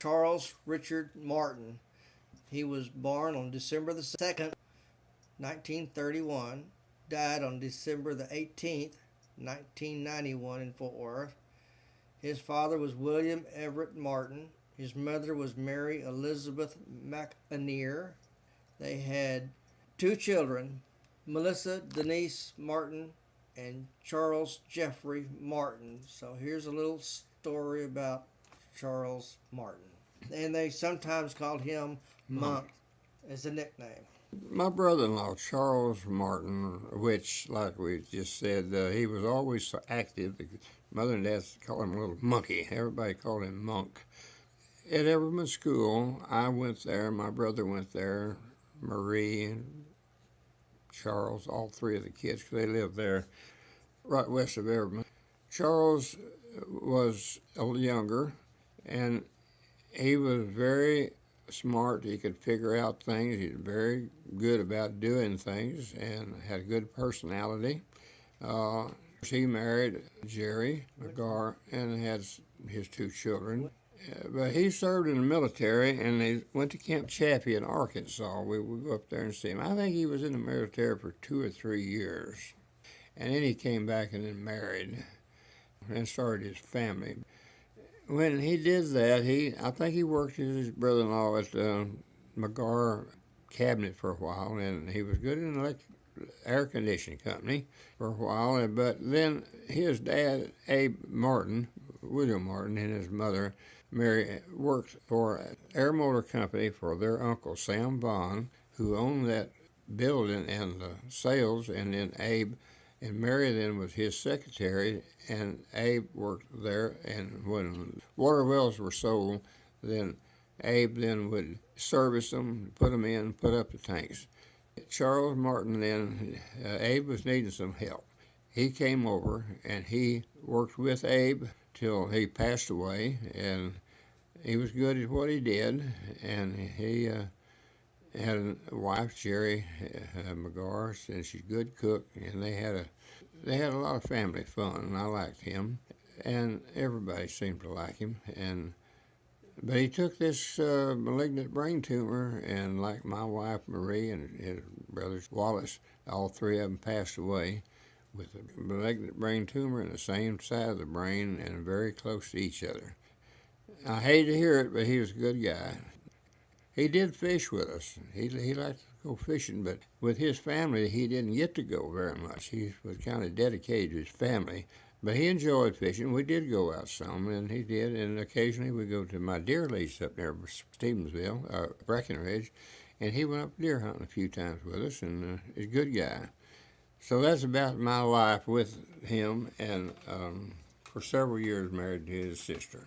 Charles Richard Martin. He was born on December the 2nd, 1931, died on December the 18th, 1991 in Fort Worth. His father was William Everett Martin. His mother was Mary Elizabeth McAnear. They had two children, Melissa Denise Martin and Charles Jeffrey Martin. So here's a little story about Charles Martin. And they sometimes called him Monk as a nickname. My brother-in-law, Charles Martin, which, like we just said, he was always so active. Mother and dad called him a little monkey. Everybody called him Monk. At Everman School, I went there. My brother went there. Marie and Charles, all three of the kids, because they lived there right west of Everman. Charles was a little younger, and he was very smart. He could figure out things. He was very good about doing things and had a good personality. He married Jerry McGar and had his two children. But he served in the military, and they went to Camp Chaffee in Arkansas. We would go up there and see him. I think he was in the military for 2 or 3 years. And then he came back and then married and started his family. When he did that, I think he worked with his brother-in-law at the McGar cabinet for a while, and he was good in an air conditioning company for a while. But then his dad, Abe Martin, William Martin, and his mother, Mary, worked for an air motor company for their uncle, Sam Vaughn, who owned that building and the sales, and then Abe and Mary then was his secretary, and Abe worked there. And when water wells were sold, then Abe then would service them, put them in, put up the tanks. Charles Martin then, Abe was needing some help. He came over and he worked with Abe till he passed away, and he was good at what he did. And he had a wife, Jerry McGar, and she's a good cook, and they had a lot of family fun, and I liked him, and everybody seemed to like him. But he took this malignant brain tumor, and like my wife Marie and his brother Wallace, all three of them passed away with a malignant brain tumor in the same side of the brain and very close to each other. I hate to hear it, but he was a good guy. He did fish with us. He liked to go fishing, but with his family, he didn't get to go very much. He was kind of dedicated to his family, but he enjoyed fishing. We did go out some, and he did, and occasionally we go to my deer lease up near Stevensville, Breckenridge, and he went up deer hunting a few times with us, and he's a good guy. So that's about my life with him, and for several years married to his sister.